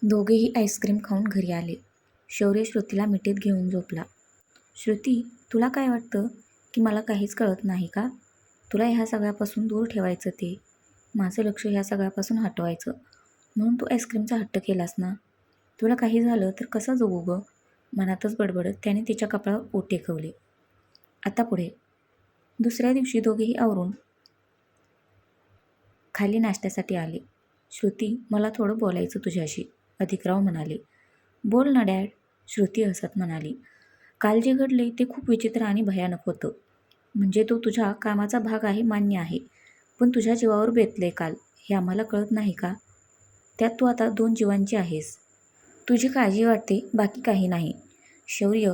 दोघेही आईस्क्रीम खाऊन घरी आले. शौर्य श्रुतीला मिठीत घेऊन झोपला. श्रुती, तुला काय वाटतं की मला काहीच कळत नाही का? तुला ह्या सगळ्यापासून दूर ठेवायचं ते. माझं लक्ष ह्या सगळ्यापासून हटवायचं. म्हणून तू आईस्क्रीमचा हट्ट केलास ना? तुला काही झालं तर कसा जगू गं? मनातच बडबडत त्याने तिच्या कपाळावर ओठ टेकवले. आता पुढे. दुसऱ्या दिवशी दोघेही आवरून खाली नाश्त्यासाठी आले. श्रुती, मला थोडं बोलायचं तुझ्याशी, अधिकराव म्हणाले. बोल ना डॅड, श्रुती हसत म्हणाली. काल जे घडले ते खूप विचित्र आणि भयानक होतं. म्हणजे तो तुझ्या कामाचा भाग आहे मान्य आहे, पण तुझ्या जीवावर बेतले काल, हे आम्हाला कळत नाही का? त्यात तू आता 2 जीवांची आहेस. तुझी काळजी वाटते, बाकी काही नाही. शौर्य,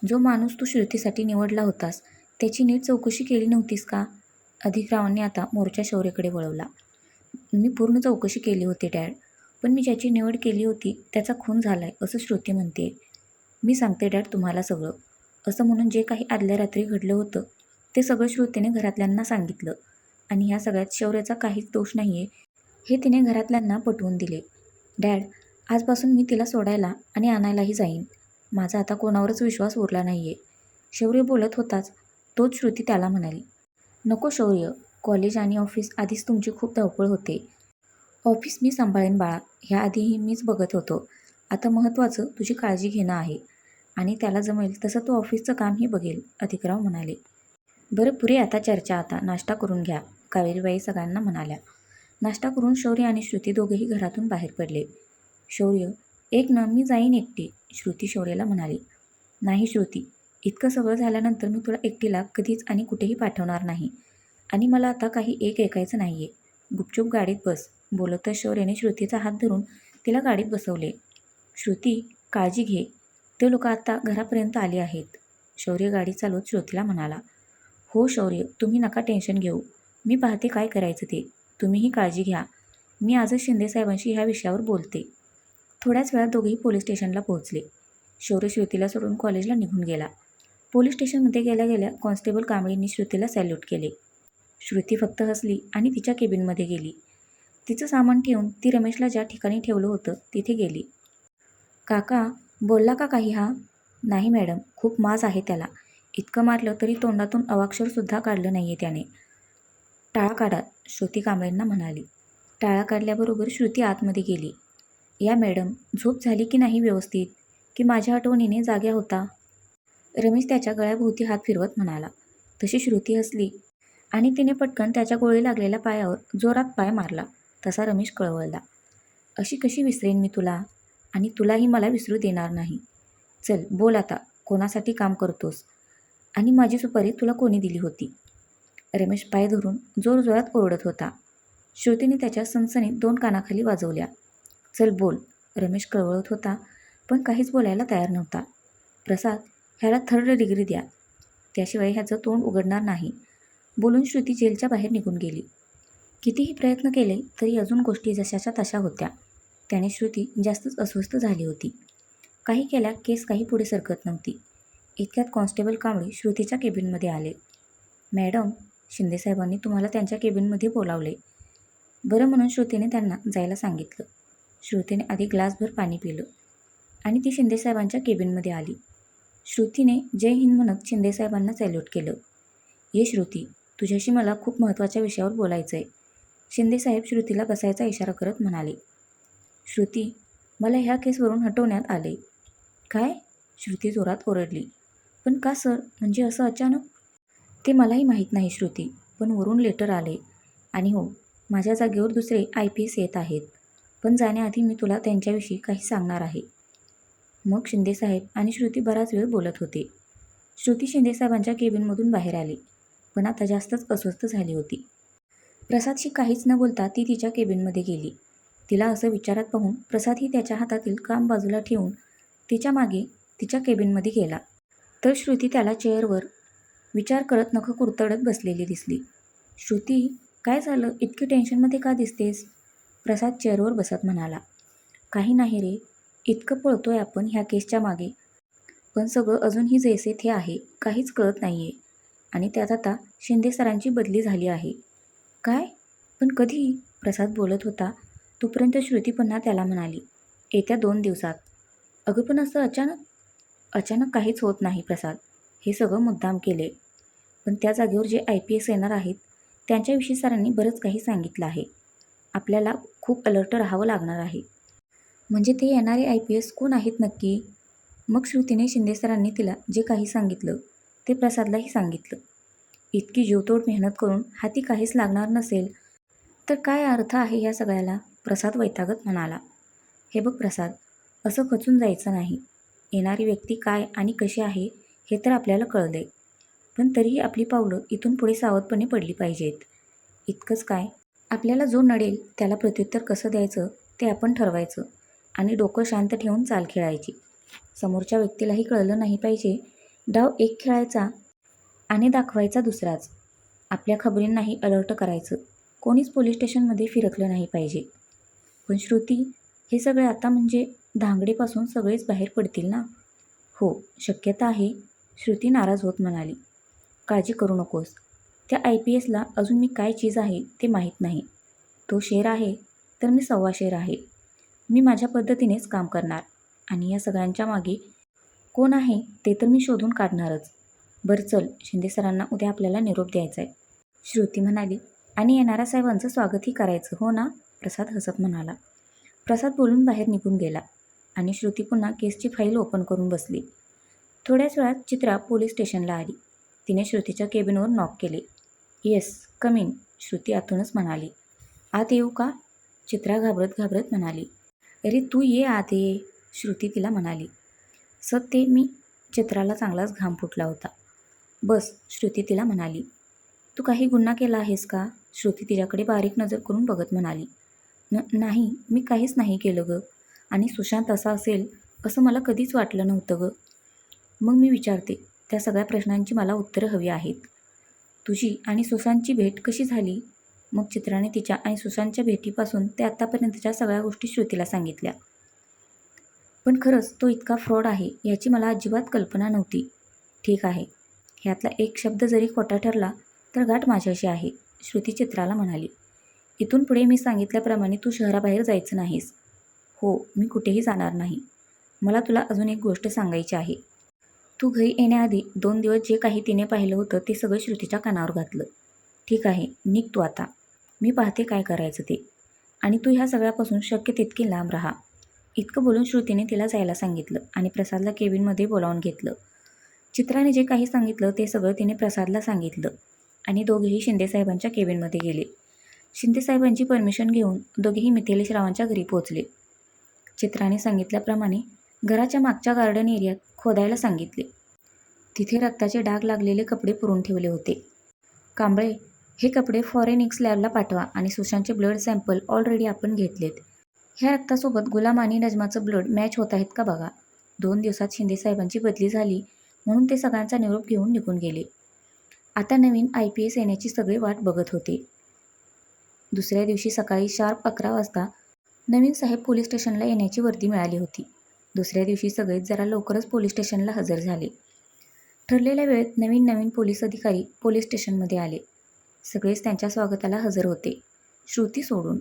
जो माणूस तू श्रुतीसाठी निवडला होतास त्याची नीट चौकशी केली नव्हतीस का? अधिकरावांनी आता मोर्चा शौर्यकडे वळवला. मी पूर्ण चौकशी केली होती डॅड, पण मी ज्याची निवड केली होती त्याचा खून झालाय असं श्रुती म्हणते. मी सांगते डॅड तुम्हाला सगळं. असं म्हणून जे काही आदल्या रात्री घडलं होतं ते सगळं श्रुतीने घरातल्यांना सांगितलं आणि ह्या सगळ्यात शौर्याचा काहीच दोष नाही आहे हे तिने घरातल्यांना पटवून दिले. डॅड, आजपासून मी तिला सोडायला आणि आणायलाही जाईन. माझा आता कोणावरच विश्वास उरला नाही आहे. शौर्य बोलत होताच तोच श्रुती त्याला म्हणाली. नको शौर्य, कॉलेज आणि ऑफिस आधीच तुमची खूप धावपळ होते. ऑफिस मी सांभाळेन बाळा, ह्याआधीही मीच बघत होतो. आता महत्त्वाचं तुझी काळजी घेणं आहे आणि त्याला जमेल तसं तो ऑफिसचं कामही बघेल, अधिकराव म्हणाले. बरं पुरे आता चर्चा, आता नाश्ता करून घ्या, कावेरीबाई सगळ्यांना म्हणाल्या. नाश्ता करून शौर्य आणि श्रुती दोघेही घरातून बाहेर पडले. शौर्य, एक न मी जाईन एकटी, श्रुती शौर्याला म्हणाली. नाही श्रुती, इतकं सगळं झाल्यानंतर मी तुला एकटीला कधीच आणि कुठेही पाठवणार नाही आणि मला आता काही ऐकायचं नाही आहे. गुपचूप गाडीत बस, बोलतच शौर्याने श्रुतीचा हात धरून तिला गाडीत बसवले. श्रुती, काळजी घे, ते लोक आता घरापर्यंत आली आहेत, शौर्य गाडी चालवत श्रुतीला म्हणाला. हो शौर्य, तुम्ही नका टेन्शन घेऊ, मी पाहते काय करायचं ते, तुम्हीही काळजी घ्या. मी आजच शिंदेसाहेबांशी ह्या विषयावर बोलते. थोड्याच वेळात दोघेही पोलीस स्टेशनला पोहोचले. शौर्य श्रुतीला सोडून कॉलेजला निघून गेला. पोलीस स्टेशनमध्ये गेल्या गेल्या कॉन्स्टेबल कांबळींनी श्रुतीला सॅल्यूट केले. श्रुती फक्त हसली आणि तिच्या केबिनमध्ये गेली. तिचं सामान ठेवून ती रमेशला ज्या ठिकाणी ठेवलं होतं तिथे गेली. काका, बोलला का काही हा? नाही मॅडम, खूप माज आहे त्याला. इतकं मारलं तरी तोंडातून अवाक्षरसुद्धा काढलं नाही आहे त्याने. टाळा काढा, श्रुती कांबळेंना म्हणाली. टाळा काढल्याबरोबर श्रुती आतमध्ये गेली. या मॅडम, झोप झाली की नाही व्यवस्थित, की माझ्या आठवणीने जाग्या होता? रमेश त्याच्या गळ्याभोवती हात फिरवत म्हणाला. तशी श्रुती हसली आणि तिने पटकन त्याच्या गोळी लागलेल्या पायावर जोरात पाय मारला. तसा रमेश कळवळला. अशी कशी विसरेन मी तुला, आणि तुलाही मला विसरू देणार नाही. चल बोल आता, कोणासाठी काम करतोस आणि माझी सुपारी तुला कोणी दिली होती? रमेश पाय धरून जोरजोरात ओरडत होता. श्रुतीने त्याच्या सणसणीत 2 कानाखाली वाजवल्या. चल बोल, रमेश कळवळत होता पण काहीच बोलायला तयार नव्हता. प्रसाद, ह्याला 3rd डिग्री द्या, त्याशिवाय ह्याचं तोंड उघडणार नाही, बोलून श्रुती जेलच्या बाहेर निघून गेली. कितीही प्रयत्न केले तरी अजून गोष्टी जशाच्या तशा होत्या. त्याने श्रुती जास्तच अस्वस्थ झाली होती. काही केल्या केस काही पुढे सरकत नव्हती. इतक्यात कॉन्स्टेबल कांबळे श्रुतीच्या केबिनमध्ये आले. मॅडम, शिंदेसाहेबांनी तुम्हाला त्यांच्या केबिनमध्ये बोलावले. बरं म्हणून श्रुतीने त्यांना जायला सांगितलं. श्रुतीने आधी ग्लासभर पाणी पिलं आणि ती शिंदेसाहेबांच्या केबिनमध्ये आली. श्रुतीने जय हिंद म्हणत शिंदेसाहेबांना सॅल्यूट केलं. ये श्रुती, तुझ्याशी मला खूप महत्त्वाच्या विषयावर बोलायचं आहे, शिंदेसाहेब श्रुतीला बसायचा इशारा करत म्हणाले. श्रुती, मला ह्या केसवरून हटवण्यात आले. काय? श्रुती जोरात ओरडली. पण का सर, म्हणजे असं अचानक? ते मलाही माहीत नाही श्रुती, पण वरून लेटर आले आणि हो, माझ्या जागेवर दुसरे IPS येत आहेत, पण जाण्याआधी मी तुला त्यांच्याविषयी काही सांगणार आहे. मग शिंदेसाहेब आणि श्रुती बराच वेळ बोलत होते. श्रुती शिंदेसाहेबांच्या केबिनमधून बाहेर आली, पण आता जास्तच अस्वस्थ झाली होती. प्रसादशी काहीच न बोलता ती तिच्या केबिनमध्ये गेली. तिला असं विचारात पाहून प्रसादही त्याच्या हातातील काम बाजूला ठेवून तिच्या मागे तिच्या केबिनमध्ये गेला. तर श्रुती त्याला चेअरवर विचार करत नखं कुरतडत बसलेली दिसली. श्रुती, काय झालं, इतकी टेन्शनमध्ये का दिसतेस? प्रसाद चेअरवर बसत म्हणाला. काही नाही रे, इतकं पळतोय आपण ह्या केसच्या मागे, पण सगळं अजूनही जैसे थे आहे, काहीच कळत नाही आहे. आणि त्यात आता शिंदे सरांची बदली झाली आहे. काय? पण कधी? प्रसाद बोलत होता तोपर्यंत श्रुती पुन्हा त्याला म्हणाली. येत्या 2 दिवसात. अगं पण असं अचानक? अचानक काहीच होत नाही प्रसाद. हे सगळं मुद्दाम केले. पण त्या जागेवर जे IPS येणार आहेत त्यांच्याविषयी सरांनी बरंच काही सांगितलं आहे. आपल्याला खूप अलर्ट राहावं लागणार आहे. म्हणजे ते येणारे IPS कोण आहेत नक्की? मग श्रुतीने शिंदे सरांनी तिला जे काही सांगितलं ते प्रसादलाही सांगितलं. इतकी जीवतोड मेहनत करून हाती काहीच लागणार नसेल तर काय अर्थ आहे या सगळ्याला? प्रसाद वैतागत म्हणाला. हे बघ प्रसाद, असं खचून जायचं नाही. येणारी व्यक्ती काय आणि कशी आहे हे तर आपल्याला कळलंय. पण तरीही आपली पावलं इथून पुढे सावधपणे पडली पाहिजेत. इतकंच काय, आपल्याला जो नडेल त्याला प्रत्युत्तर कसं द्यायचं ते आपण ठरवायचं आणि डोकं शांत ठेवून चाल खेळायची. समोरच्या व्यक्तीलाही कळलं नाही पाहिजे. डाव एक खेळायचा आणि दाखवायचा दुसराच. आपल्या खबरींनाही अलर्ट करायचं. कोणीच पोलीस स्टेशनमध्ये फिरकलं नाही पाहिजे. पण श्रुती, हे सगळे आता म्हणजे धांगडेपासून सगळेच बाहेर पडतील ना? हो, शक्यता आहे. श्रुती नाराज होत म्हणाली. काळजी करू नकोस. त्या IPSला अजून मी काय चीज आहे ते माहीत नाही. तो शेर आहे तर मी सव्वा शेर आहे. मी माझ्या पद्धतीनेच काम करणार आणि या सगळ्यांच्या मागे कोण आहे ते तर मी शोधून काढणारच. बरं चल, शिंदे सरांना उद्या आपल्याला निरोप द्यायचा आहे. श्रुती म्हणाली. आणि येणाऱ्या साहेबांचं स्वागतही करायचं हो ना? प्रसाद हसत म्हणाला. प्रसाद बोलून बाहेर निघून गेला आणि श्रुती पुन्हा केसची फाईल ओपन करून बसली. थोड्याच वेळात चित्रा पोलीस स्टेशनला आली. तिने श्रुतीच्या केबिनवर नॉक केले. येस, कम इन, श्रुती आतूनच म्हणाली. आत येऊ का? चित्रा घाबरत घाबरत म्हणाली. अरे तू ये आत ये, श्रुती तिला म्हणाली. सत्य मी. चित्राला चांगलाच घाम फुटला होता. बस, श्रुती तिला म्हणाली. तू काही गुन्हा केला आहेस का? श्रुती तिच्याकडे बारीक नजर करून बघत म्हणाली. नाही, मी काहीच नाही केलं गं. आणि सुशांत असा असेल असं मला कधीच वाटलं नव्हतं गं. मग मी विचारते, त्या सगळ्या प्रश्नांची मला उत्तरं हवी आहेत. तुझी आणि सुशांतची भेट कशी झाली? मग चित्राने तिच्या आणि सुशांतच्या भेटीपासून ते आत्तापर्यंतच्या सगळ्या गोष्टी श्रुतीला सांगितल्या. पण खरंच तो इतका फ्रॉड आहे याची मला अजिबात कल्पना नव्हती. ठीक आहे, ह्यातला एक शब्द जरी खोटा ठरला तर गाठ माझ्याशी आहे, श्रुती चित्राला म्हणाली. इथून पुढे मी सांगितल्याप्रमाणे तू शहराबाहेर जायचं नाहीस. हो, मी कुठेही जाणार नाही. मला तुला अजून एक गोष्ट सांगायची आहे. तू घरी येण्याआधी 2 दिवस जे काही तिने पाहिलं होतं ते सगळं श्रुतीच्या कानावर घातलं. ठीक आहे, निघ तू आता. मी पाहते काय करायचं ते. आणि तू ह्या सगळ्यापासून शक्य तितकी लांब राहा. इतकं बोलून श्रुतीने तिला जायला सांगितलं आणि प्रसादला केबिनमध्ये बोलावून घेतलं. चित्राने जे काही सांगितलं ते सगळं तिने प्रसादला सांगितलं आणि दोघेही शिंदेसाहेबांच्या केबिनमध्ये गेले. शिंदेसाहेबांची परमिशन घेऊन दोघेही मिथिलेश रावांच्या घरी पोहोचले. चित्राने सांगितल्याप्रमाणे घराच्या मागच्या गार्डन एरियात खोदायला सांगितले. तिथे रक्ताचे डाग लागलेले कपडे पुरून ठेवले होते. कांबळे, हे कपडे फॉरेनिक्स लॅबला पाठवा आणि सुशांतचे ब्लड सॅम्पल ऑलरेडी आपण घेतलेत. ह्या रक्तासोबत गुलाम आणि नजमाचं ब्लड मॅच होत आहेत का बघा. 2 दिवसात शिंदेसाहेबांची बदली झाली म्हणून ते सगळ्यांचा निरोप घेऊन निघून गेले. आता नवीन IPS येण्याची सगळे वाट बघत होते. दुसऱ्या दिवशी सकाळी शार्प 11 वाजता नवीन साहेब पोलीस स्टेशनला येण्याची वर्दी मिळाली होती. दुसऱ्या दिवशी सगळेच जरा लवकरच पोलीस स्टेशनला हजर झाले. ठरलेल्या वेळेत नवीन पोलीस अधिकारी पोलीस स्टेशनमध्ये आले. सगळेच त्यांच्या स्वागताला हजर होते, श्रुती सोडून.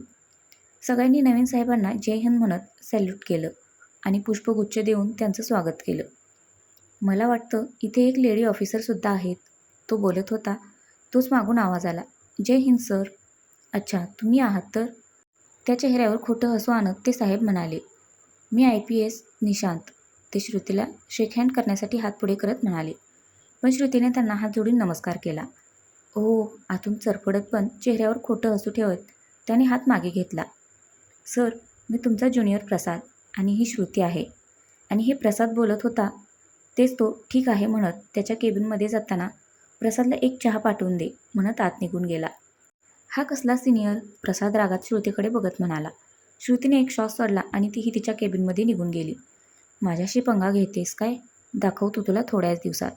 सगळ्यांनी नवीन साहेबांना जय हिंद म्हणत सॅल्यूट केलं आणि पुष्पगुच्छ देऊन त्यांचं स्वागत केलं. मला वाटतं इथे एक लेडी ऑफिसरसुद्धा आहेत, तो बोलत होता. तोच मागून आवाज आला. जय हिंद सर. अच्छा, तुम्ही आहात तर. त्या चेहऱ्यावर खोटं हसू आणत ते साहेब म्हणाले. मी IPS निशांत. ते श्रुतीला शेक हँड करण्यासाठी हात पुढे करत म्हणाले. पण श्रुतीने त्यांना हात जोडून नमस्कार केला. ओ, आतून चरफडत पण चेहऱ्यावर खोटं हसू ठेवत त्याने हात मागे घेतला. सर, मी तुमचा ज्युनियर प्रसाद आणि ही श्रुती आहे. आणि हे प्रसाद बोलत होता तेच तो ठीक आहे म्हणत त्याच्या केबिनमध्ये जाताना प्रसादला एक चहा पाठवून दे म्हणत आत निघून गेला. हा कसला सिनियर? प्रसाद रागात श्रुतीकडे बघत म्हणाला. श्रुतीने एक श्वास सोडला आणि तीही तिच्या केबिनमध्ये निघून गेली. माझ्याशी पंगा घेतेस काय? दाखवतो तुला थोड्याच दिवसात.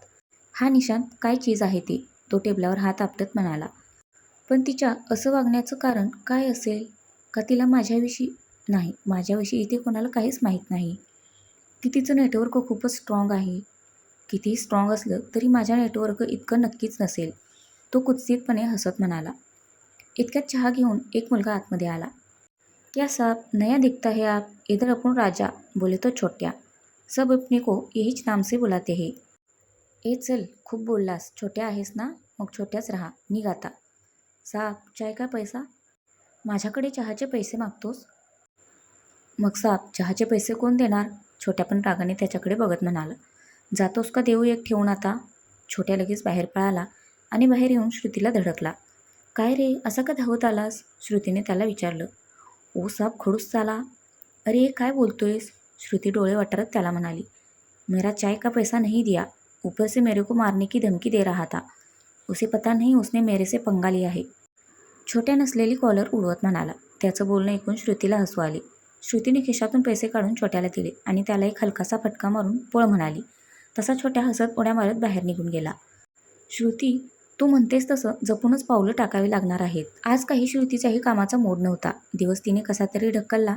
हा निशांत काय चीज आहे ती, तो टेबलावर हात आपटत म्हणाला. पण तिच्या असं वागण्याचं कारण काय असेल? का तिला माझ्याविषयी नाही, माझ्याविषयी इथे कोणाला काहीच माहीत नाही. की तिचं नेटवर्क खूपच स्ट्रॉंग आहे. कितीही स्ट्रॉंग असलं तरी माझ्या नेटवर्क इतकं नक्कीच नसेल, तो कुत्सितपणे हसत म्हणाला. इतक्यात चहा घेऊन एक मुलगा आतमध्ये आला. क्या साहब, नया दिखता है आप. इधर अपन राजा, बोले तो छोट्या. सब अपने को यहीच नाम से बुलाते हैं. ए चल, खूप बोललास. छोट्या आहेस ना, मग छोट्याच राहा. निघ आता. साहेब, चाय का पैसा? माझ्याकडे चहाचे पैसे मागतोस? मग साहेब, चहाचे पैसे कोण देणार? छोट्या पण रागाने त्याच्याकडे बघत म्हणाला. जातोस का देऊ एक ठेवून आता? छोट्या लगेच बाहेर पळाला आणि बाहेर येऊन श्रुतीला धडकला. काय रे, असा का धावत आलास? श्रुतीने त्याला विचारलं. ओ साहेब, खडूस चाला. अरे काय बोलतोयस? श्रुती डोळे वाटरत त्याला म्हणाली. मेरा चाय का पैसा नहीं दिया, ऊपर से मेरे को मारने की धमकी दे रहा था. उसे पता नहीं उसने मेरे से पंगा लिया है. छोट्या नसलेली कॉलर उडवत म्हणाला. त्याचं बोलणं ऐकून श्रुतीला हसू आले. श्रुतीने खिशातून पैसे काढून छोट्याला दिले आणि त्याला एक हलकासा फटका मारून पळ म्हणाली. तसा छोट्या हसत उड्या मारत बाहेर निघून गेला. श्रुती, तू म्हणतेस तसं जपूनच पावलं टाकावी लागणार आहेत. आज काही श्रुतीचाही कामाचा मूड नव्हता. दिवस तिने कसा तरी ढकलला.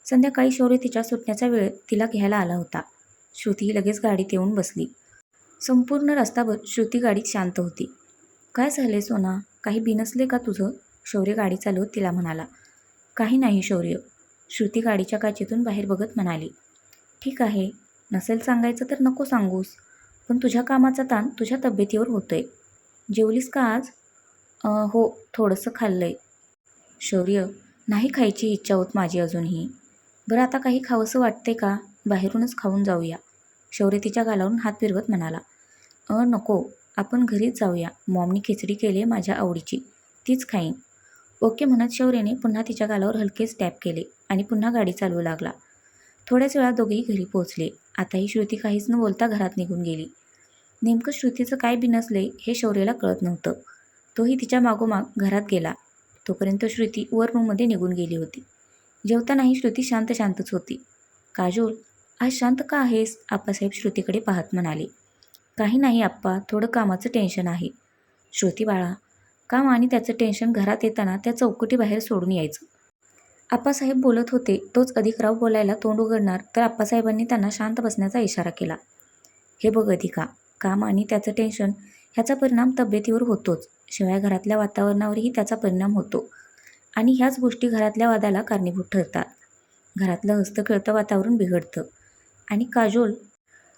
संध्याकाळी शौर्य तिच्या सुटण्याचा वेळ तिला घ्यायला आला होता. श्रुती लगेच गाडीत येऊन बसली. संपूर्ण रस्ताभर श्रुती गाडीत शांत होती. काय झाले सोना, काही बिनसले का तुझं? शौर्य गाडी चालवत तिला म्हणाला. काही नाही शौर्य. श्रुती गाडीच्या काचेतून बाहेर बघत म्हणाली. ठीक आहे, नसेल सांगायचं तर नको सांगूस, पण तुझ्या कामाचा ताण तुझ्या तब्येतीवर होतोय. जेवलीस का आज? हो, थोडंसं खाल्लंय. शौर्य, नाही खायची इच्छा होत माझी अजूनही. बरं, आता काही खावंसं वाटते का? बाहेरूनच खाऊन जाऊया. शौर्य तिच्या गालावरून हात फिरवत म्हणाला. नको, आपण घरीच जाऊया. मॉमनी खिचडी केली आहे माझ्या आवडीची, तीच खाईन. ओके म्हणत शौर्यने पुन्हा तिच्या गालावर हलकेच टॅप केले आणि पुन्हा गाडी चालवू लागला. थोड्याच वेळात दोघेही घरी पोहोचले. आताही श्रुती काहीच न बोलता घरात निघून गेली. नेमकं श्रुतीचं काय बिनसले हे शौर्यला कळत नव्हतं. तोही तिच्या मागोमाग घरात गेला. तोपर्यंत श्रुती वर रूममध्ये निघून गेली होती. जेवतानाही श्रुती शांत शांतच होती. काजोल, आज शांत का आहेस? आप्पासाहेब श्रुतीकडे पाहत म्हणाले. काही नाही आप्पा, थोडं कामाचं टेन्शन आहे. श्रुती बाळा, काम आणि त्याचं टेन्शन घरात येताना त्या चौकटीबाहेर सोडून यायचं. आप्पासाहेब बोलत होते तोच अधिकराव बोलायला तोंड उघडणार तर आप्पासाहेबांनी त्यांना शांत बसण्याचा इशारा केला. हे बघ अधिका, काम आणि त्याचं टेन्शन ह्याचा परिणाम तब्येतीवर होतोच, शिवाय घरातल्या वातावरणावरही त्याचा परिणाम होतो आणि ह्याच गोष्टी घरातल्या वादाला कारणीभूत ठरतात. घरातलं हस्तखेळतं वातावरण बिघडतं. आणि काजोल,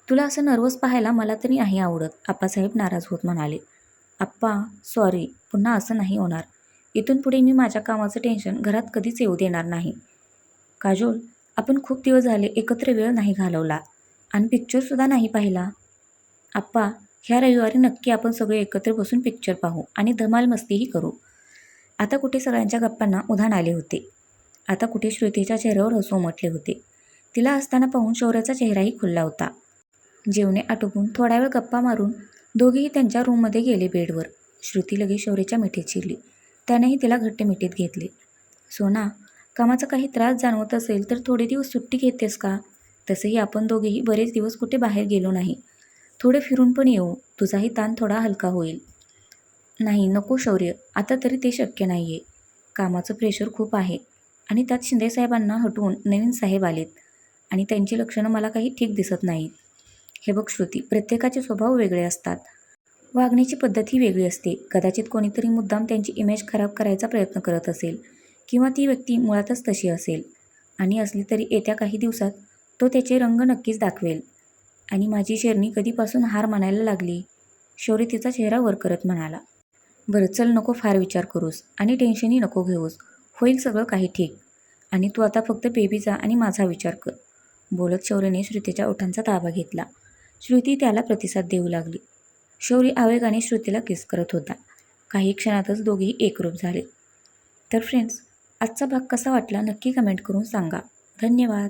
तुला असं नर्वस पाहायला मला तरी नाही आवडत. आप्पासाहेब नाराज होत म्हणाले. आप्पा सॉरी, पुन्हा असं नाही होणार. इथून पुढे मी माझ्या कामाचं टेन्शन घरात कधीच येऊ देणार नाही. काजोल, आपण खूप दिवस झाले एकत्र वेळ नाही घालवला आणि पिक्चरसुद्धा नाही पाहिला. आप्पा, ह्या रविवारी नक्की आपण सगळे एकत्र बसून पिक्चर पाहू आणि धमाल मस्तीही करू. आता कुठे सगळ्यांच्या गप्पांना उधाण आले होते. आता कुठे श्रुतीच्या चेहऱ्यावर हसू उमटले होते. तिला असताना पाहून शौर्याचा चेहराही खुलला होता. जेवणे आटोपून थोडा वेळ गप्पा मारून दोघेही त्यांच्या रूममध्ये गेले बेडवर. श्रुती लगेच शौर्याच्या मिठीत शिरली. त्यानेही तिला घट्ट मिठीत घेतले. सोना, कामाचा काही त्रास जाणवत असेल तर थोडे दिवस सुट्टी घेतेस का? तसेही आपण दोघेही बरेच दिवस कुठे बाहेर गेलो नाही. थोडे फिरून पण येऊ, तुझाही ताण थोडा हलका होईल. नाही नको शौर्य, आता तरी ते शक्य नाही आहे. कामाचं प्रेशर खूप आहे आणि त्यात शिंदेसाहेबांना हटवून नवीन साहेब आलेत आणि त्यांची लक्षणं मला काही ठीक दिसत नाहीत. हे बघ श्रुती, प्रत्येकाचे स्वभाव वेगळे असतात. वागण्याची पद्धतही वेगळी असते. कदाचित कोणीतरी मुद्दाम त्यांची इमेज खराब करायचा प्रयत्न करत असेल किंवा ती व्यक्ती मुळातच तशी असेल आणि असली तरी येत्या काही दिवसात तो त्याचे रंग नक्कीच दाखवेल. आणि माझी शेरणी कधीपासून हार मानायला लागली? शौर्य तिचा चेहरा वर करत म्हणाला. बरं चल, नको फार विचार करूस आणि टेन्शनही नको घेऊस. होईल सगळं काही ठीक. आणि तू आता फक्त बेबीचा आणि माझा विचार कर. बोलत शौर्यने श्रुतीच्या ओठांचा ताबा घेतला. श्रुती त्याला प्रतिसाद देऊ लागली. शौर्य आवेगाने श्रुतीला किस करत होता. काही क्षणातच दोघेही एकरूप झाले. तर फ्रेंड्स, आजचा भाग कसा वाटला नक्की कमेंट करून सांगा. धन्यवाद.